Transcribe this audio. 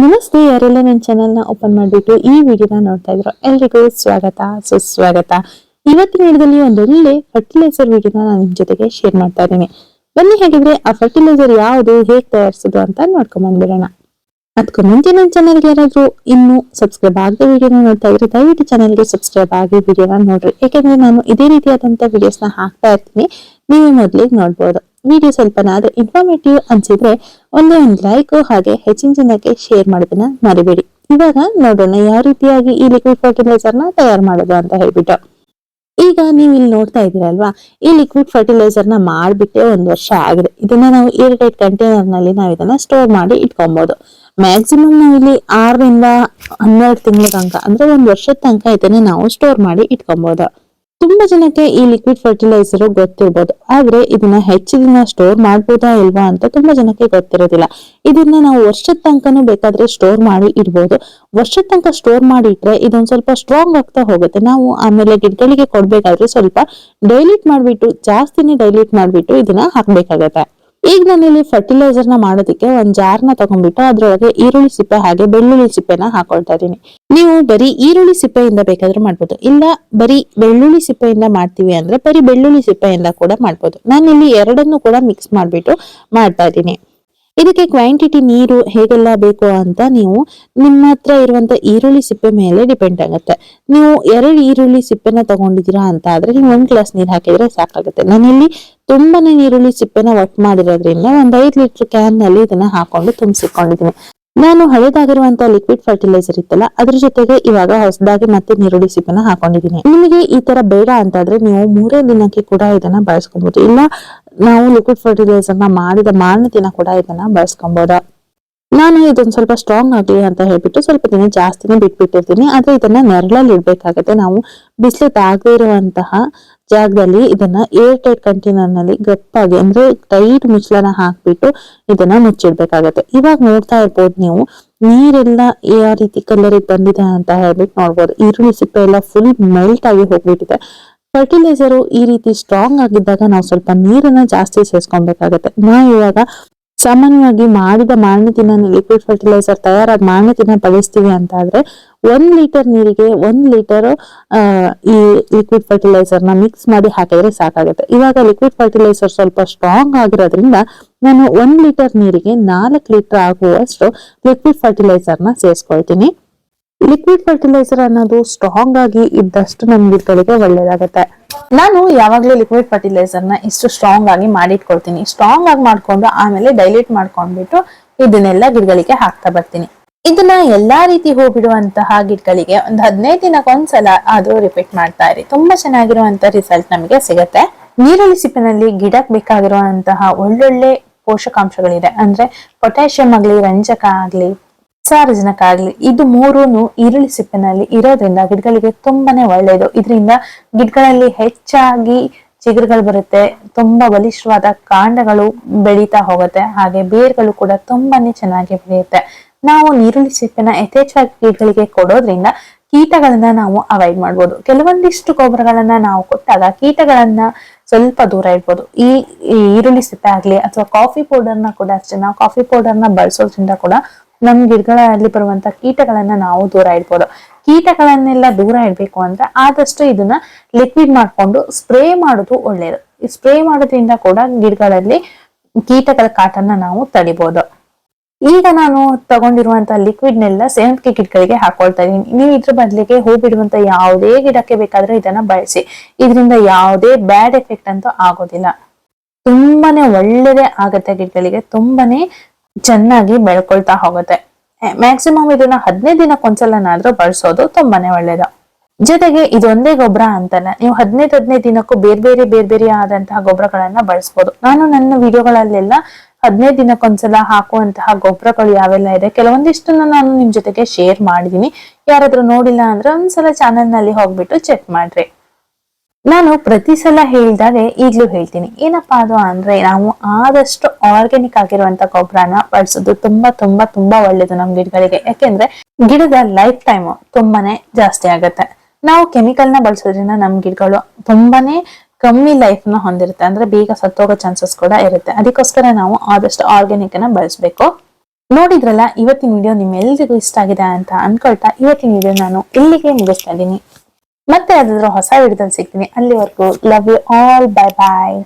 ನಮಸ್ತೆ, ಯಾರೆಲ್ಲ ನನ್ನ ಚಾನೆಲ್ನ ಓಪನ್ ಮಾಡಿಬಿಟ್ಟು ಈ ವಿಡಿಯೋನ ನೋಡ್ತಾ ಇದ್ರು ಎಲ್ರಿಗೂ ಸ್ವಾಗತ ಸುಸ್ವಾಗತ. ಇವತ್ತಿನ ವಿಡಿಯೋದಲ್ಲಿ ಒಂದೊಳ್ಳೆ ಫರ್ಟಿಲೈಸರ್ ವಿಡಿಯೋನ ನಾನು ನಿಮ್ ಜೊತೆಗೆ ಶೇರ್ ಮಾಡ್ತಾ ಇದ್ದೀನಿ. ಬನ್ನಿ, ಹಾಗಿದ್ರೆ ಆ ಫರ್ಟಿಲೈಸರ್ ಯಾವುದು, ಹೇಗೆ ತಯಾರಿಸೋದು ಅಂತ ನೋಡ್ಕೊಂಡ್ ಬಂದ್ಬಿಡೋಣ. ಅದಕ್ಕೂ ಮುಂಚೆ ನನ್ನ ಚಾನಲ್ಗೆ ಯಾರಾದ್ರೂ ಇನ್ನೂ ಸಬ್ಸ್ಕ್ರೈಬ್ ಆಗದೆ ವಿಡಿಯೋನ ನೋಡ್ತಾ ಇದ್ರೆ ದಯವಿಟ್ಟು ಚಾನಲ್ಗೆ ಸಬ್ಸ್ಕ್ರೈಬ್ ಆಗಿ ವಿಡಿಯೋನ ನೋಡ್ರಿ. ಯಾಕಂದ್ರೆ ನಾನು ಇದೇ ರೀತಿಯಾದಂತ ವಿಡಿಯೋಸ್ನ ಹಾಕ್ತಾ ಇರ್ತೀನಿ, ನೀವೇ ಮೊದಲಿಗೆ ನೋಡ್ಬೋದು. ವಿಡಿಯೋ ಸ್ವಲ್ಪನಾದ್ರೂ ಇನ್ಫಾರ್ಮೇಟಿವ್ ಅನ್ಸಿದ್ರೆ ಒಂದೇ ಒಂದು ಲೈಕ್ ಹಾಗೆ ಹೆಚ್ಚಿನ ಜನಕ್ಕೆ ಶೇರ್ ಮಾಡೋದನ್ನ ಮರಿಬೇಡಿ. ಇವಾಗ ನೋಡೋಣ ಯಾವ ರೀತಿಯಾಗಿ ಈ ಲಿಕ್ವಿಡ್ ಫರ್ಟಿಲೈಸರ್ ನ ತಯಾರು ಮಾಡೋದು ಅಂತ ಹೇಳ್ಬಿಟ್ಟು. ಈಗ ನೀವು ಇಲ್ಲಿ ನೋಡ್ತಾ ಇದ್ದೀರಲ್ವಾ, ಈ ಲಿಕ್ವಿಡ್ ಫರ್ಟಿಲೈಸರ್ ನ ಮಾಡ್ಬಿಟ್ಟೆ 1 ವರ್ಷ ಆಗಿದೆ. ಇದನ್ನ ನಾವು ಏರ್ಟೈಟ್ ಕಂಟೈನರ್ ನಲ್ಲಿ ನಾವು ಇದನ್ನ ಸ್ಟೋರ್ ಮಾಡಿ ಇಟ್ಕೊಬಹುದು. ಮ್ಯಾಕ್ಸಿಮಮ್ ನಾವು ಇಲ್ಲಿ 6ರಿಂದ 12 ತಿಂಗಳ ತನಕ, ಅಂದ್ರೆ 1 ವರ್ಷದ ತನಕ ಇದನ್ನ ನಾವು ಸ್ಟೋರ್ ಮಾಡಿ ಇಟ್ಕೊಬಹುದು. ತುಂಬಾ ಜನಕ್ಕೆ ಈ ಲಿಕ್ವಿಡ್ ಫರ್ಟಿಲೈಸರ್ ಗೊತ್ತಿರ್ಬೋದು, ಆದ್ರೆ ಇದನ್ನ ಹೆಚ್ಚು ದಿನ ಸ್ಟೋರ್ ಮಾಡ್ಬೋದಾ ಇಲ್ವಾ ಅಂತ ತುಂಬಾ ಜನಕ್ಕೆ ಗೊತ್ತಿರೋದಿಲ್ಲ. ಇದನ್ನ ನಾವು ವರ್ಷದ ತನಕನೂ ಬೇಕಾದ್ರೆ ಸ್ಟೋರ್ ಮಾಡಿ ಇಡ್ಬೋದು. ವರ್ಷದ ತನಕ ಸ್ಟೋರ್ ಮಾಡಿ ಇಟ್ರೆ ಇದೊಂದ್ ಸ್ವಲ್ಪ ಸ್ಟ್ರಾಂಗ್ ಆಗ್ತಾ ಹೋಗುತ್ತೆ. ನಾವು ಆಮೇಲೆ ಗಿಡಗಳಿಗೆ ಕೊಡ್ಬೇಕಾದ್ರೆ ಸ್ವಲ್ಪ ಡೈಲ್ಯೂಟ್ ಮಾಡ್ಬಿಟ್ಟು, ಜಾಸ್ತಿನೇ ಡೈಲ್ಯೂಟ್ ಮಾಡ್ಬಿಟ್ಟು ಇದನ್ನ ಹಾಕ್ಬೇಕಾಗತ್ತೆ. ಈಗ ನಾನಿಲ್ಲಿ ಫರ್ಟಿಲೈಸರ್ ನ ಮಾಡೋದಕ್ಕೆ ಒಂದ್ ಜಾರ್ನ ತಗೊಂಡ್ಬಿಟ್ಟು ಅದ್ರೊಳಗೆ ಈರುಳ್ಳಿ ಸಿಪ್ಪೆ ಹಾಗೆ ಬೆಳ್ಳುಳ್ಳಿ ಸಿಪ್ಪೆನ ಹಾಕೊಳ್ತಾ ಇದೀನಿ. ನೀವು ಬರೀ ಈರುಳ್ಳಿ ಸಿಪ್ಪೆಯಿಂದ ಬೇಕಾದ್ರೂ ಮಾಡ್ಬೋದು, ಇಲ್ಲ ಬರೀ ಬೆಳ್ಳುಳ್ಳಿ ಸಿಪ್ಪೆಯಿಂದ ಮಾಡ್ತೀವಿ ಅಂದ್ರೆ ಬರೀ ಬೆಳ್ಳುಳ್ಳಿ ಸಿಪ್ಪೆಯಿಂದ ಕೂಡ ಮಾಡ್ಬೋದು. ನಾನು ಇಲ್ಲಿ ಎರಡನ್ನು ಕೂಡ ಮಿಕ್ಸ್ ಮಾಡ್ಬಿಟ್ಟು ಮಾಡ್ತಾ ಇದ್ದೀನಿ. ಇದಕ್ಕೆ ಕ್ವಾಂಟಿಟಿ ನೀರು ಹೇಗೆಲ್ಲ ಬೇಕು ಅಂತ ನೀವು ನಿಮ್ಮ ಹತ್ರ ಇರುವಂತ ಈರುಳ್ಳಿ ಸಿಪ್ಪೆ ಮೇಲೆ ಡಿಪೆಂಡ್ ಆಗುತ್ತೆ. ನೀವು 2 ಈರುಳ್ಳಿ ಸಿಪ್ಪೆನ ತಗೊಂಡಿದ್ದೀರಾ ಅಂತ ಆದ್ರೆ ನೀವು 1 ಗ್ಲಾಸ್ ನೀರ್ ಹಾಕಿದ್ರೆ ಸಾಕಾಗುತ್ತೆ. ನಾನಿಲ್ಲಿ ತುಂಬಾನೇ ಈರುಳ್ಳಿ ಸಿಪ್ಪೆನ ಒಟ್ಟು ಮಾಡಿರೋದ್ರಿಂದ 5 ಲೀಟರ್ ಕ್ಯಾನ್ ನಲ್ಲಿ ಇದನ್ನ ಹಾಕೊಂಡು ತುಂಬಿಸಿಕೊಂಡಿದ್ದೀನಿ. ನಾನು ಹಳೇದಾಗಿರುವಂತ ಲಿಕ್ವಿಡ್ ಫರ್ಟಿಲೈಸರ್ ಇತ್ತಲ್ಲ, ಅದ್ರ ಜೊತೆಗೆ ಇವಾಗ ಹೊಸದಾಗಿ ಮತ್ತೆ ಈರುಳ್ಳಿ ಸಿಪ್ಪೆನ ಹಾಕೊಂಡಿದ್ದೀನಿ. ನಿಮಗೆ ಈ ತರ ಬೇಡ ಅಂತಾದ್ರೆ ನೀವು 3 ದಿನಕ್ಕೆ ಕೂಡ ಇದನ್ನ ಬಳಸ್ಕೊಬಹುದು, ಇಲ್ಲ ನಾವು ಲಿಕ್ವಿಡ್ ಫರ್ಟಿಲೈಸರ್ ನ ಮಾಡಿದ ಮಾರನೇ ದಿನ ಕೂಡ ಇದನ್ನ ಬಳಸ್ಕೊಬಹುದು. ನಾನು ಇದೊಂದ್ ಸ್ವಲ್ಪ ಸ್ಟ್ರಾಂಗ್ ಆಗ್ಲಿ ಅಂತ ಹೇಳ್ಬಿಟ್ಟು ಸ್ವಲ್ಪ ದಿನ ಜಾಸ್ತಿನೇ ಬಿಟ್ಬಿಟ್ಟಿರ್ತೀನಿ. ಆದ್ರೆ ಇದನ್ನ ನೆರಳಲ್ಲಿ ಇಡ್ಬೇಕಾಗತ್ತೆ. ನಾವು ಬಿಸಿಲು ತಾಗದೇ ಇರುವಂತಹ ಜಾಗದಲ್ಲಿ ಇದನ್ನ ಏರ್ ಟೈಟ್ ಕಂಟೈನರ್ ನಲ್ಲಿ ಗಪ್ಪಾಗಿ, ಅಂದ್ರೆ ಟೈಟ್ ಮುಚ್ಚಳನ ಹಾಕ್ಬಿಟ್ಟು ಇದನ್ನ ಮುಚ್ಚಿಡ್ಬೇಕಾಗತ್ತೆ. ಇವಾಗ ನೋಡ್ತಾ ಇರ್ಬೋದು ನೀವು, ನೀರೆಲ್ಲ ಯಾವ ರೀತಿ ಕಲರಿಗೆ ಬಂದಿದೆ ಅಂತ ಹೇಳ್ಬಿಟ್ಟು ನೋಡ್ಬೋದು. ಈರುಳ್ಳಿ ಸಿಪ್ಪೆ ಎಲ್ಲ ಫುಲ್ ಮೆಲ್ಟ್ ಆಗಿ ಹೋಗ್ಬಿಟ್ಟಿದೆ. ಫರ್ಟಿಲೈಸರ್ ಈ ರೀತಿ ಸ್ಟ್ರಾಂಗ್ ಆಗಿದ್ದಾಗ ನಾವು ಸ್ವಲ್ಪ ನೀರನ್ನ ಜಾಸ್ತಿ ಸೇರಿಸ್ಕೊಬೇಕಾಗತ್ತೆ. ನಾವು ಇವಾಗ ಸಾಮಾನ್ಯವಾಗಿ ಮಾಡಿದ ಮಾರನೇ ದಿನ ಲಿಕ್ವಿಡ್ ಫರ್ಟಿಲೈಸರ್ ತಯಾರಾದ ಮಾರನೇ ದಿನ ಬಳಸ್ತೀವಿ ಅಂತ ಆದ್ರೆ 1 ಲೀಟರ್ ನೀರಿಗೆ 1 ಲೀಟರ್ ಈ ಲಿಕ್ವಿಡ್ ಫರ್ಟಿಲೈಸರ್ ನ ಮಿಕ್ಸ್ ಮಾಡಿ ಹಾಕಿದ್ರೆ ಸಾಕಾಗುತ್ತೆ. ಇವಾಗ ಲಿಕ್ವಿಡ್ ಫರ್ಟಿಲೈಸರ್ ಸ್ವಲ್ಪ ಸ್ಟ್ರಾಂಗ್ ಆಗಿರೋದ್ರಿಂದ ನಾನು 1 ಲೀಟರ್ ನೀರಿಗೆ 4 ಲೀಟರ್ ಆಗುವಷ್ಟು ಲಿಕ್ವಿಡ್ ಫರ್ಟಿಲೈಸರ್ ನ ಸೇರಿಸ್ಕೊಳ್ತೀನಿ. ಲಿಕ್ವಿಡ್ ಫರ್ಟಿಲೈಸರ್ ಅನ್ನೋದು ಸ್ಟ್ರಾಂಗ್ ಆಗಿ ಇದ್ದಷ್ಟು ನಮ್ ಗಿಡಗಳಿಗೆ ಒಳ್ಳೇದಾಗುತ್ತೆ. ನಾನು ಯಾವಾಗ್ಲೂ ಲಿಕ್ವಿಡ್ ಫರ್ಟಿಲೈಸರ್ ನ ಇಷ್ಟು ಸ್ಟ್ರಾಂಗ್ ಆಗಿ ಮಾಡಿಟ್ಕೊಳ್ತೀನಿ. ಸ್ಟ್ರಾಂಗ್ ಆಗಿ ಮಾಡ್ಕೊಂಡು ಆಮೇಲೆ ಡೈಲ್ಯೂಟ್ ಮಾಡ್ಕೊಂಡ್ಬಿಟ್ಟು ಇದನ್ನೆಲ್ಲ ಗಿಡಗಳಿಗೆ ಹಾಕ್ತಾ ಬರ್ತೀನಿ. ಇದನ್ನ ಎಲ್ಲಾ ರೀತಿ ಹೂ ಬಿಡುವಂತಹ ಗಿಡಗಳಿಗೆ ಒಂದು 15 ದಿನಕ್ಕೊಂದ್ಸಲ ಆದ್ರೂ ರಿಪೀಟ್ ಮಾಡ್ತಾ ಇರಿ. ತುಂಬಾ ಚೆನ್ನಾಗಿರುವಂತ ರಿಸಲ್ಟ್ ನಮಗೆ ಸಿಗತ್ತೆ. ನೀರುಳ್ಳಿ ಸಿಪ್ಪಿನಲ್ಲಿ ಗಿಡಕ್ಕೆ ಬೇಕಾಗಿರುವಂತಹ ಒಳ್ಳೊಳ್ಳೆ ಪೋಷಕಾಂಶಗಳಿದೆ. ಅಂದ್ರೆ ಪೊಟ್ಯಾಷಿಯಂ ಆಗ್ಲಿ, ರಂಜಕ ಆಗ್ಲಿ, ಸಾರಜನಕ ಆಗ್ಲಿ, ಇದು 3 ಈರುಳ್ಳಿ ಸಿಪ್ಪಿನಲ್ಲಿ ಇರೋದ್ರಿಂದ ಗಿಡಗಳಿಗೆ ತುಂಬಾನೇ ಒಳ್ಳೇದು. ಇದರಿಂದ ಗಿಡಗಳಲ್ಲಿ ಹೆಚ್ಚಾಗಿ ಚಿಗುರುಗಳು ಬರುತ್ತೆ, ತುಂಬಾ ಬಲಿಷ್ಠವಾದ ಕಾಂಡಗಳು ಬೆಳೀತಾ ಹೋಗುತ್ತೆ, ಹಾಗೆ ಬೇರ್ಗಳು ಕೂಡ ತುಂಬಾನೇ ಚೆನ್ನಾಗಿ ಬೆಳೆಯುತ್ತೆ. ನಾವು ನೀರುಳ್ಳಿ ಸಿಪ್ಪೆನ ಯಥೇಚ್ಛವಾಗಿ ಗಿಡಗಳಿಗೆ ಕೊಡೋದ್ರಿಂದ ಕೀಟಗಳನ್ನ ನಾವು ಅವಾಯ್ಡ್ ಮಾಡ್ಬೋದು. ಕೆಲವೊಂದಿಷ್ಟು ಗೊಬ್ಬರಗಳನ್ನ ನಾವು ಕೊಟ್ಟಾಗ ಕೀಟಗಳನ್ನ ಸ್ವಲ್ಪ ದೂರ ಇಡ್ಬೋದು. ಈ ಈರುಳ್ಳಿ ಸಿಪ್ಪೆ ಆಗ್ಲಿ ಅಥವಾ ಕಾಫಿ ಪೌಡರ್ನ ಕೂಡ ಅಷ್ಟೇ, ನಾವು ಕಾಫಿ ಪೌಡರ್ನ ಬಳಸೋದ್ರಿಂದ ಕೂಡ ನಮ್ ಗಿಡಗಳಲ್ಲಿ ಬರುವಂತ ಕೀಟಗಳನ್ನ ನಾವು ದೂರ ಇಡ್ಬೋದು. ಕೀಟಗಳನ್ನೆಲ್ಲ ದೂರ ಇಡ್ಬೇಕು ಅಂದ್ರೆ ಆದಷ್ಟು ಇದನ್ನ ಲಿಕ್ವಿಡ್ ಮಾಡ್ಕೊಂಡು ಸ್ಪ್ರೇ ಮಾಡೋದು ಒಳ್ಳೇದು. ಈ ಸ್ಪ್ರೇ ಮಾಡೋದ್ರಿಂದ ಕೂಡ ಗಿಡಗಳಲ್ಲಿ ಕೀಟಗಳ ಕಾಟನ್ನ ನಾವು ತಡಿಬಹುದು. ಈಗ ನಾನು ತಗೊಂಡಿರುವಂತ ಲಿಕ್ವಿಡ್ ನೆಲ್ಲ ಸೇವಂತಿಗೆ ಗಿಡಗಳಿಗೆ ಹಾಕೊಳ್ತಾ ಇದೀನಿ. ನೀವು ಇದ್ರ ಬದಲಿಗೆ ಹೂ ಬಿಡುವಂತ ಯಾವುದೇ ಗಿಡಕ್ಕೆ ಬೇಕಾದ್ರೆ ಇದನ್ನ ಬಳಸಿ. ಇದರಿಂದ ಯಾವುದೇ ಬ್ಯಾಡ್ ಎಫೆಕ್ಟ್ ಅಂತೂ ಆಗೋದಿಲ್ಲ. ತುಂಬಾನೇ ಒಳ್ಳೇದೇ ಆಗತ್ತೆ, ಗಿಡಗಳಿಗೆ ತುಂಬಾನೇ ಚೆನ್ನಾಗಿ ಬೆಳ್ಕೊಳ್ತಾ ಹೋಗುತ್ತೆ. ಮ್ಯಾಕ್ಸಿಮಮ್ ಇದನ್ನ 15 ದಿನಕ್ಕೊಂದ್ಸಲನಾದ್ರೂ ಬಳಸೋದು ತುಂಬಾನೇ ಒಳ್ಳೇದು. ಜೊತೆಗೆ ಇದೊಂದೇ ಗೊಬ್ಬರ ಅಂತಲ್ಲ, ನೀವು 15 ದಿನಕ್ಕೂ ಬೇರೆ ಬೇರೆ ಆದಂತಹ ಗೊಬ್ಬರಗಳನ್ನ ಬಳಸ್ಬೋದು. ನಾನು ನನ್ನ ವಿಡಿಯೋಗಳಲ್ಲೆಲ್ಲ 15 ದಿನಕ್ಕೊಂದ್ಸಲ ಹಾಕುವಂತಹ ಗೊಬ್ಬರಗಳು ಯಾವೆಲ್ಲ ಇದೆ ಕೆಲವೊಂದಿಷ್ಟನ್ನ ನಾನು ನಿಮ್ ಜೊತೆಗೆ ಶೇರ್ ಮಾಡಿದೀನಿ. ಯಾರಾದ್ರೂ ನೋಡಿಲ್ಲ ಅಂದ್ರೆ ಒಂದ್ಸಲ ಚಾನೆಲ್ ನಲ್ಲಿ ಹೋಗ್ಬಿಟ್ಟು ಚೆಕ್ ಮಾಡ್ರಿ. ನಾನು ಪ್ರತಿ ಸಲ ಹೇಳಿದಾಗೆ ಈಗ್ಲೂ ಹೇಳ್ತೀನಿ, ಏನಪ್ಪಾ ಅದು ಅಂದ್ರೆ ನಾವು ಆದಷ್ಟು ಆರ್ಗ್ಯಾನಿಕ್ ಆಗಿರುವಂತ ಗೊಬ್ಬರನ ಬಳಸೋದು ತುಂಬಾ ಒಳ್ಳೇದು ನಮ್ ಗಿಡಗಳಿಗೆ. ಯಾಕೆಂದ್ರೆ ಗಿಡದ ಲೈಫ್ ಟೈಮ್ ತುಂಬಾನೇ ಜಾಸ್ತಿ ಆಗತ್ತೆ. ನಾವು ಕೆಮಿಕಲ್ ನ ಬಳಸೋದ್ರಿಂದ ನಮ್ ಗಿಡಗಳು ತುಂಬಾನೇ ಕಮ್ಮಿ ಲೈಫ್ ನ ಹೊಂದಿರುತ್ತೆ, ಅಂದ್ರೆ ಬೇಗ ಸತ್ತೋಗೋ ಚಾನ್ಸಸ್ ಕೂಡ ಇರುತ್ತೆ. ಅದಕ್ಕೋಸ್ಕರ ನಾವು ಆದಷ್ಟು ಆರ್ಗ್ಯಾನಿಕ್ ಅನ್ನ ಬಳಸಬೇಕು. ನೋಡಿದ್ರಲ್ಲ, ಇವತ್ತಿನ ವಿಡಿಯೋ ನಿಮ್ಮೆಲ್ಲರಿಗೂ ಇಷ್ಟ ಆಗಿದೆ ಅಂತ ಅನ್ಕೊಳ್ತಾ ಇವತ್ತಿನ ವಿಡಿಯೋ ನಾನು ಇಲ್ಲಿಗೆ ಮುಗಿಸ್ತಾ ಇದ್ದೀನಿ. ಮತ್ತೆ ಯಾವ್ದಾದ್ರು ಹೊಸ ವಿಡಿಯೋದಲ್ಲಿ ಸಿಗ್ತೀನಿ. ಅಲ್ಲಿವರೆಗೂ love you all. Bye bye.